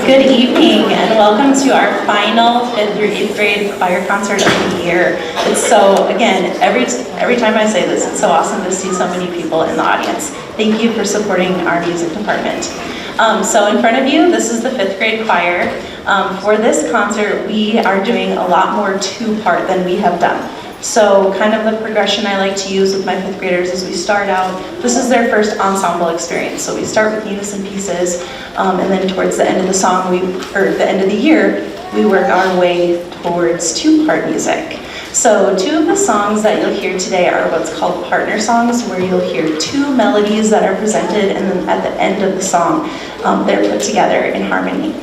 Good evening and welcome to our final 5th through 8th grade choir concert of the year. It's so, again, every time I say this, it's so awesome to see so many people in the audience. Thank you for supporting our music department. So in front of you, this is the 5th grade choir. For this concert, we are doing a lot more two-part than we have done. So kind of the progression I like to use with my 5th graders is we start out, this is their first ensemble experience. So we start with unison pieces, and then towards the end of the song, or the end of the year, we work our way towards two-part music. So two of the songs that you'll hear today are what's called partner songs, where you'll hear two melodies that are presented, and then at the end of the song, they're put together in harmony.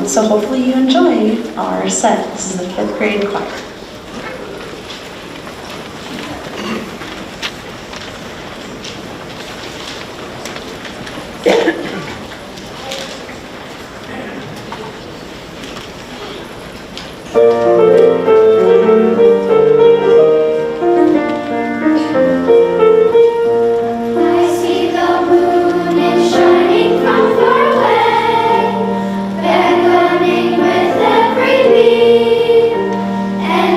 So hopefully you enjoy our set. This is the 5th grade choir. And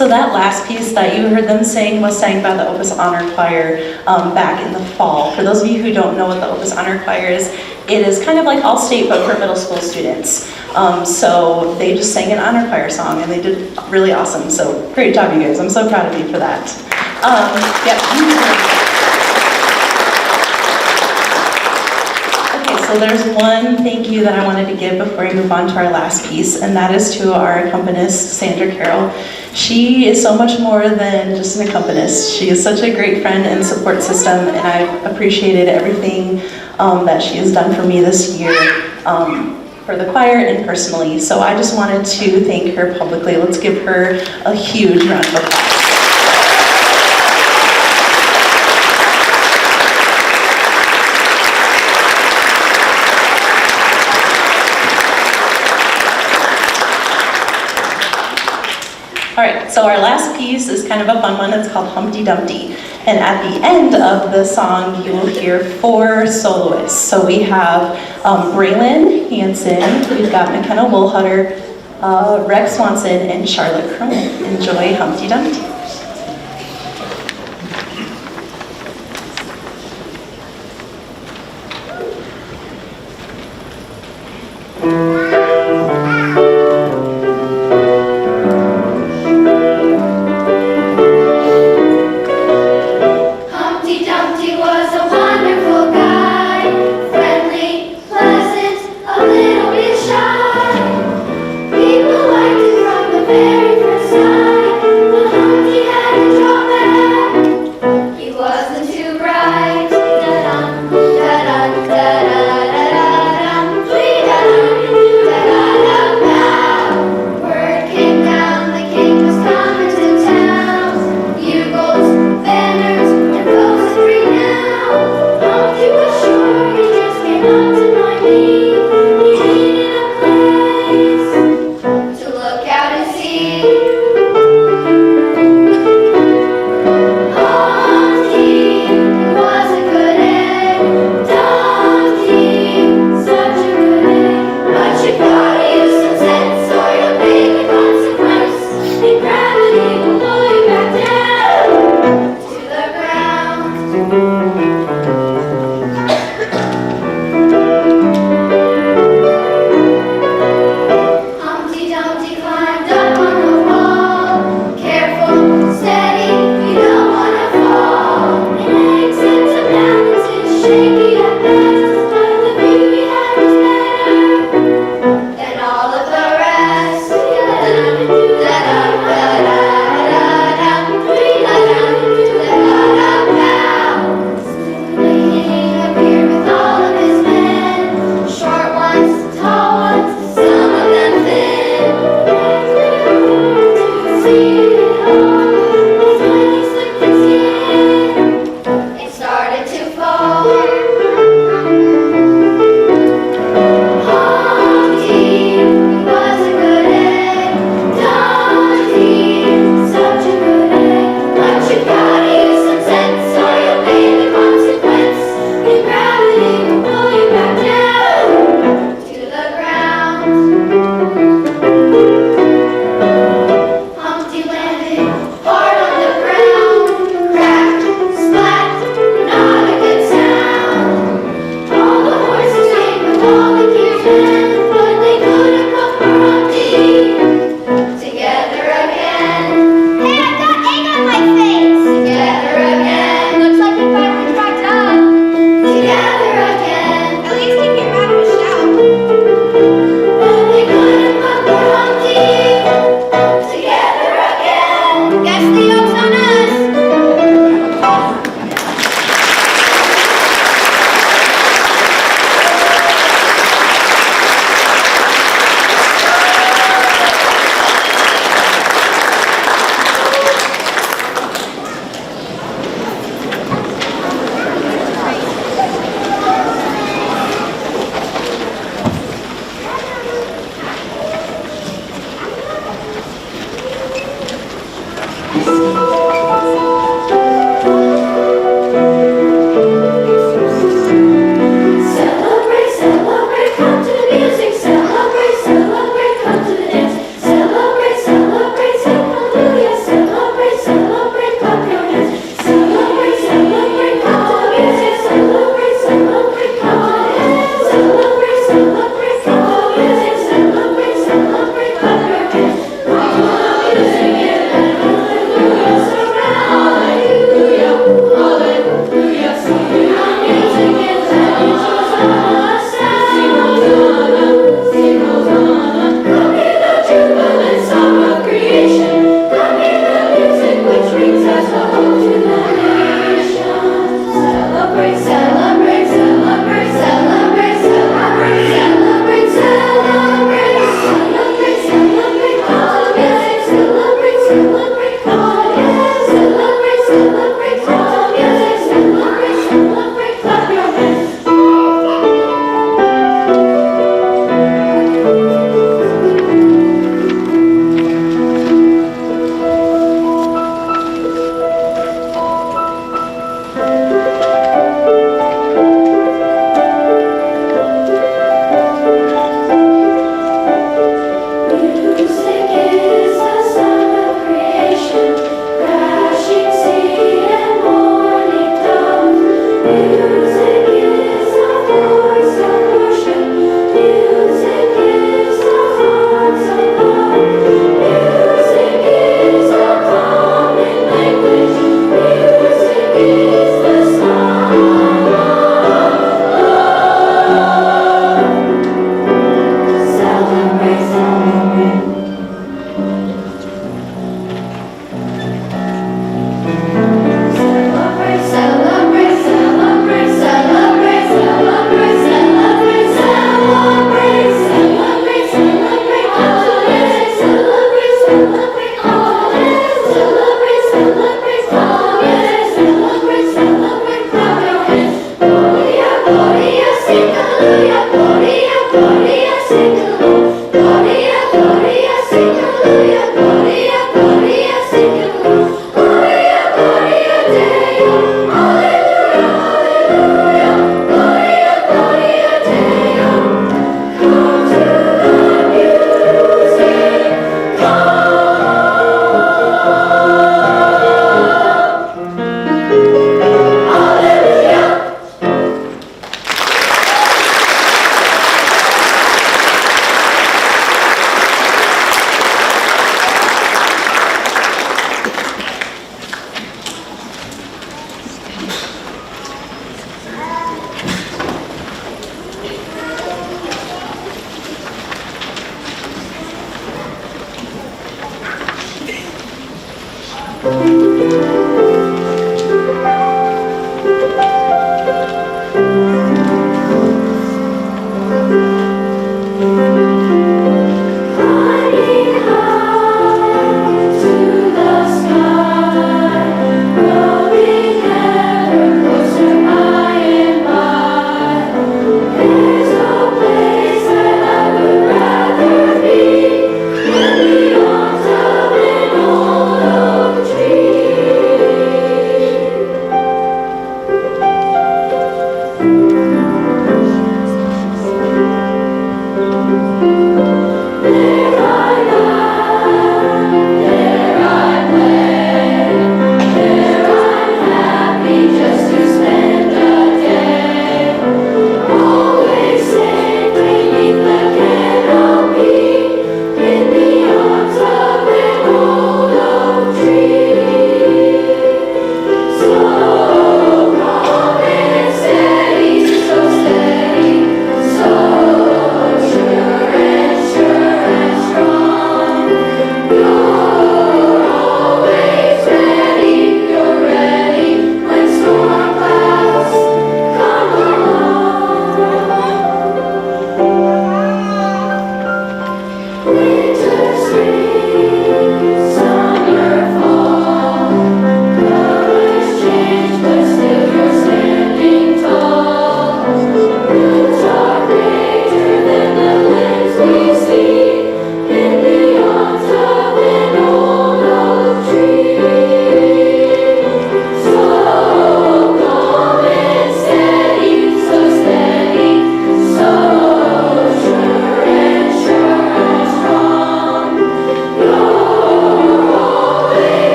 So that last piece that you heard them sing was sang by the Opus Honor Choir back in the fall. For those of you who don't know what the Opus Honor Choir is, it is kind of like All-State but for middle school students. So they just sang an honor choir song and they did really awesome. So great job, you guys. I'm so proud of you for that. Okay, so there's one thank you that I wanted to give before we move on to our last piece, and that is to our accompanist, Sandra Carroll. She is so much more than just an accompanist. She is such a great friend and support system, and I've appreciated everything that she has done for me this year, for the choir and personally. So I just wanted to thank her publicly. Let's give her a huge round of applause. All right, so our last piece is kind of a fun one. It's called Humpty Dumpty. And at the end of the song, you will hear 4 soloists. So we have Braylon Hansen, we've got McKenna Woolhutter, Rex Swanson, and Charlotte Cronin. Enjoy Humpty Dumpty.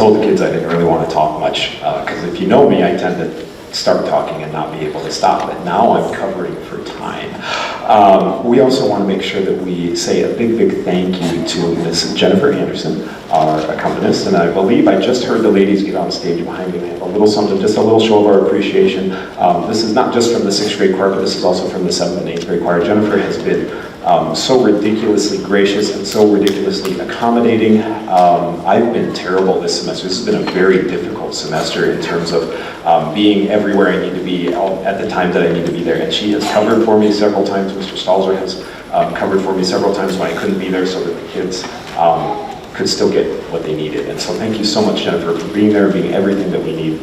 told the kids I didn't really want to talk much, because if you know me, I tend to start talking and not be able to stop, but now I'm covering for time. We also want to make sure that we say a big, big thank you to Miss Jennifer Anderson, our accompanist, and I believe I just heard the ladies get on stage behind me. They have a little something, just a little show of our appreciation. This is not just from the 6th grade choir, but this is also from the 7th and 8th grade choir. Jennifer has been so ridiculously gracious and so ridiculously accommodating. I've been terrible this semester. This has been a very difficult semester in terms of being everywhere I need to be at the time that I need to be there. And she has covered for me several times. Mr. Stalzer has covered for me several times when I couldn't be there so that the kids could still get what they needed. And so thank you so much, Jennifer, for being there and being everything that we need.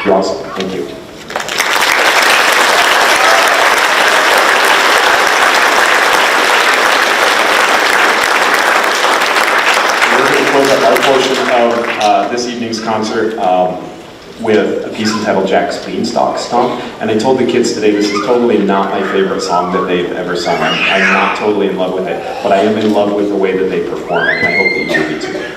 You're awesome. Thank you. Our portion of this evening's concert with a piece entitled Jack's Beanstalk Stomp. And I told the kids today this is totally not my favorite song that they've ever sung. I'm not totally in love with it, but I am in love with the way that they perform it, and I hope that you will be too.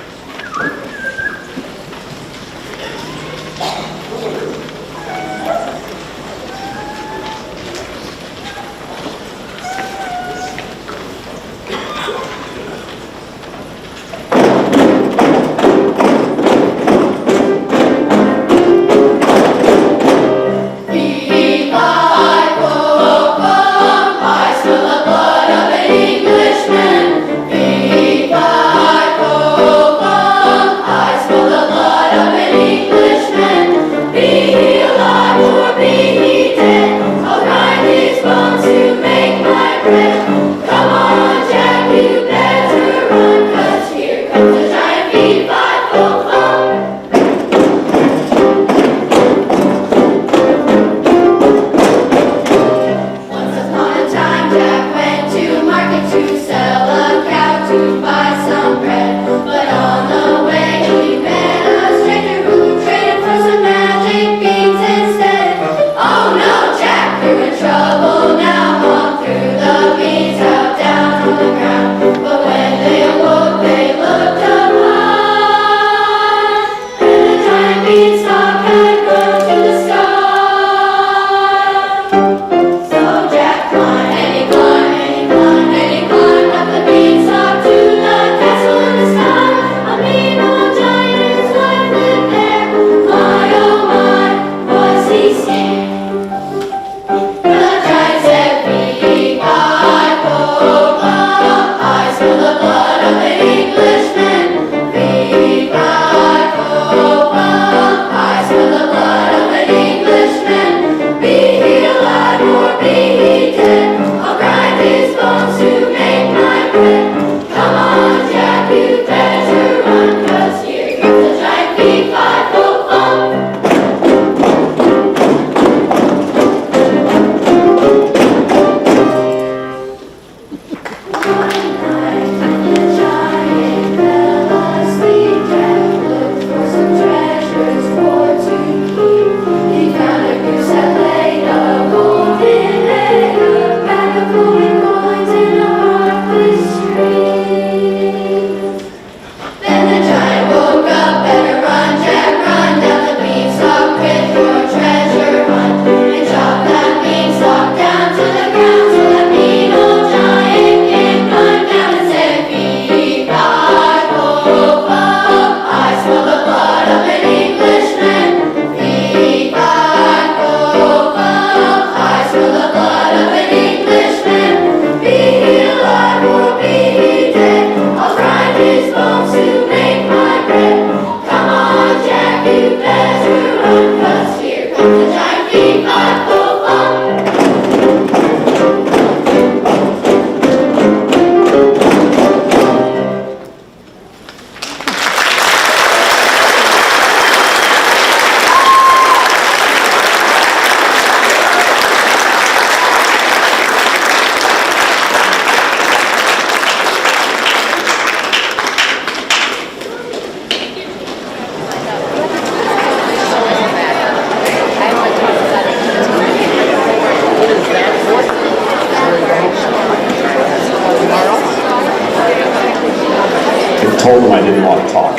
told them I didn't want to talk.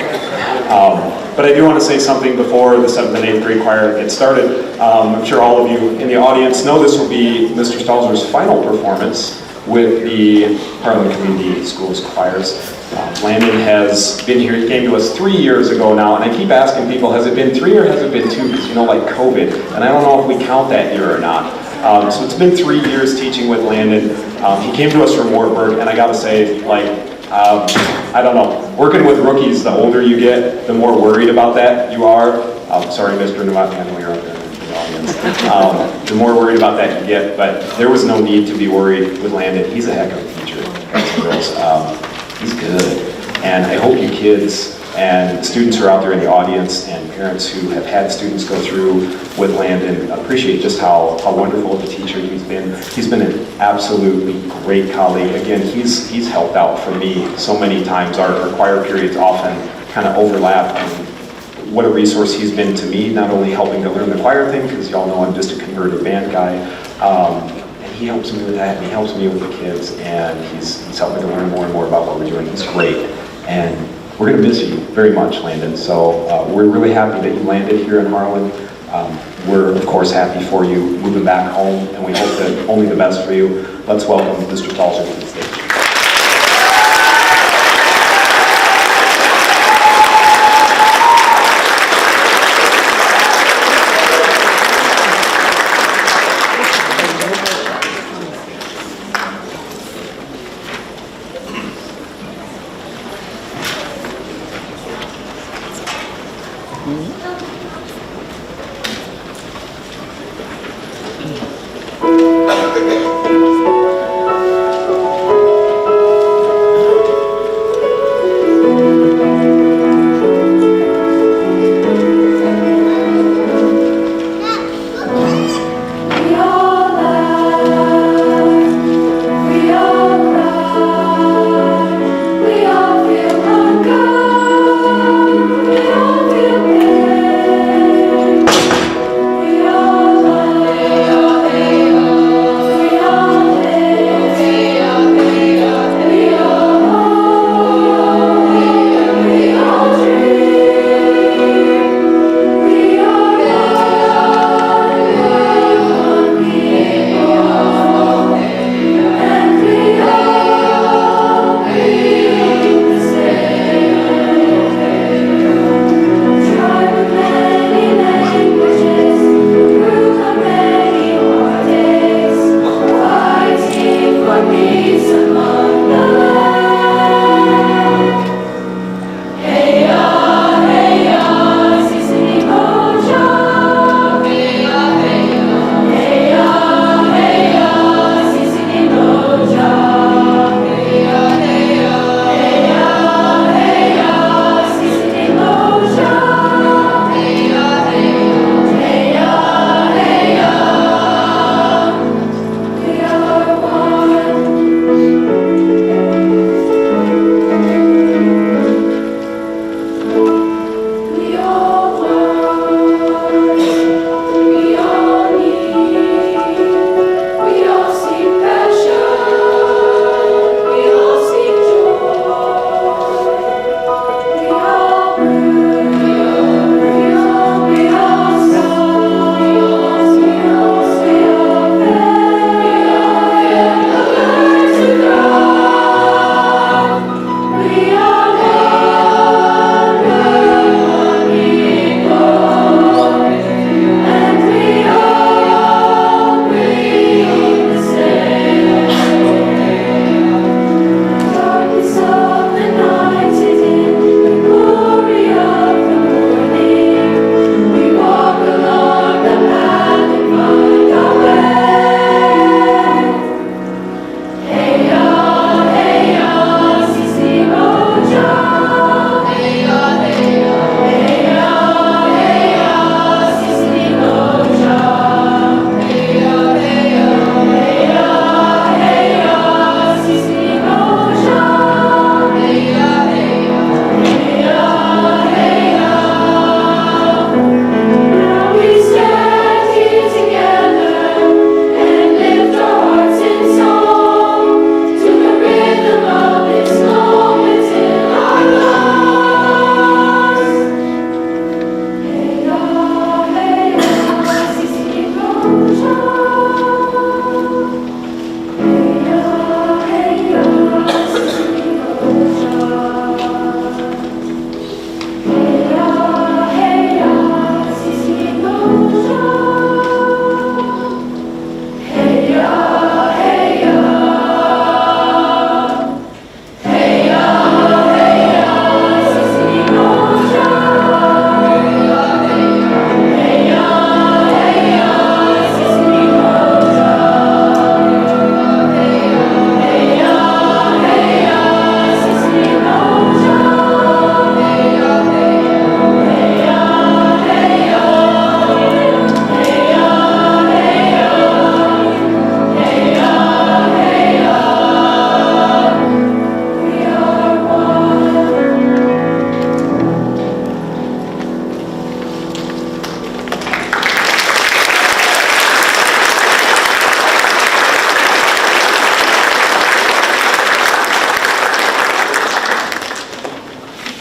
But I do want to say something before the 7th and 8th grade choir gets started. I'm sure all of you in the audience know this will be Mr. Stalzer's final performance with the Harlan Community Schools choirs. Landon has been here, he came to us 3 years ago now, and I keep asking people, has it been 3 or has it been 2? Because like COVID, and I don't know if we count that year or not. So it's been 3 years teaching with Landon. He came to us from Wartburg, and I gotta say, I don't know, working with rookies, the older you get, the more worried about that you are. Sorry, Mr. Nowak, I know you're out there in the audience. The more worried about that you get, but there was no need to be worried with Landon. He's a heck of a teacher, guys and girls. He's good. And I hope you kids and students who are out there in the audience and parents who have had students go through with Landon appreciate just how wonderful of a teacher he's been. He's been an absolutely great colleague. Again, he's helped out for me so many times. Our choir periods often kind of overlap, and what a resource he's been to me, not only helping to learn the choir thing, because y'all know I'm just a converted band guy, and he helps me with that, and he helps me with the kids, and he's helping to learn more and more about what we're doing. He's great, and we're going to miss you very much, Landon. So we're really happy that you landed here in Harlan. We're, of course, happy for you moving back home, and we hope that only the best for you. Let's welcome Mr. Stalzer to the stage.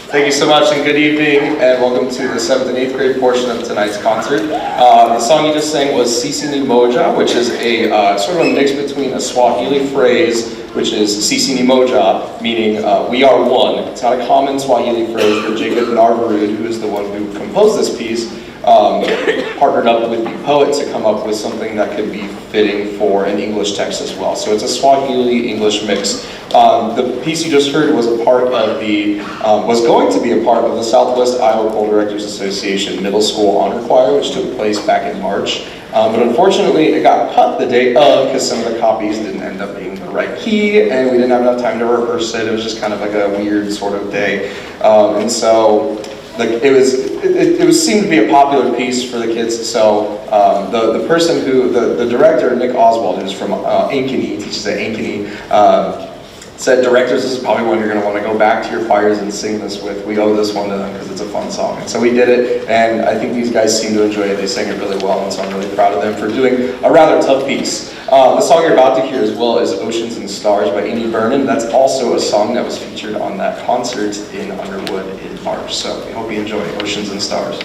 Thank you so much, and good evening, and welcome to the 7th and 8th grade portion of tonight's concert. The song you just sang was Sisi ni Moja, which is a sort of a mix between a Swahili phrase, which is Sisi ni Moja, meaning we are one. It's not a common Swahili phrase, but Jacob Narvarud, who is the one who composed this piece, partnered up with the poet to come up with something that could be fitting for an English text as well. So it's a Swahili-English mix. The piece you just heard was a part of the, was going to be a part of the Southwest Iowa Choral Directors Association Middle School Honor Choir, which took place back in March. But unfortunately, it got cut the day of because some of the copies didn't end up being the right key, and we didn't have enough time to rehearse it. It was just kind of like a weird sort of day. And so, like, it was seemed to be a popular piece for the kids. So the person who, the director, Nick Oswald, who's from Ankeny, teaches at Ankeny, said, directors, this is probably one you're going to want to go back to your choirs and sing this with. We owe this one to them because it's a fun song. And so we did it, and I think these guys seem to enjoy it. They sang it really well, and so I'm really proud of them for doing a rather tough piece. The song you're about to hear as well is Oceans and Stars by Amy Vernon. That's also a song that was featured on that concert in Underwood in March. So I hope you enjoy Oceans and Stars.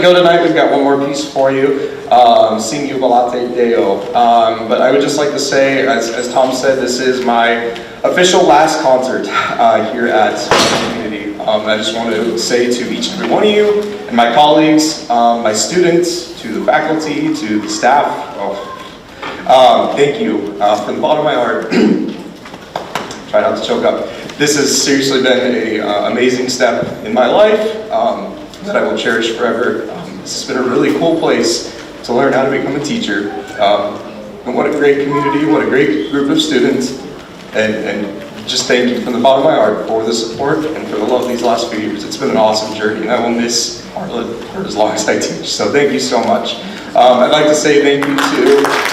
Go tonight, we've got one more piece for you, Sing You Balate Deo. But I would just like to say, as Tom said, this is my official last concert here at Community. I just want to say to each and every one of you, and my colleagues, my students, to the faculty, to the staff, thank you from the bottom of my heart. Try not to choke up. This has seriously been an amazing step in my life that I will cherish forever. This has been a really cool place to learn how to become a teacher. And what a great community, what a great group of students. And just thank you from the bottom of my heart for the support and for the love these last few years. It's been an awesome journey, and I will miss Harlan for as long as I teach. So thank you so much. I'd like to say thank you to...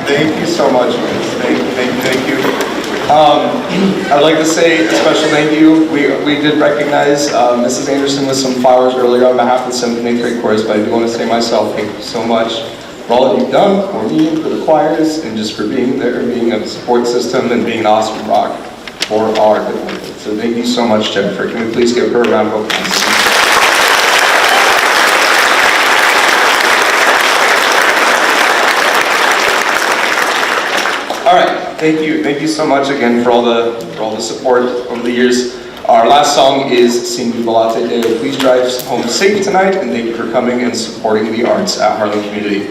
Thank you so much, Vince. Thank you. I'd like to say a special thank you. We did recognize Mrs. Anderson with some flowers earlier on behalf of the 7th and 8th grade chorus, but I do want to say myself, thank you so much for all that you've done for me, for the choirs, and just for being there, being a support system, and being an awesome rock for our department. So thank you so much, Jennifer. Can we please give her a round of applause? All right, thank you so much again for all the support over the years. Our last song is Sin Mi Volate Deo. Please drive home safe tonight, and thank you for coming and supporting the arts at Harlan Community.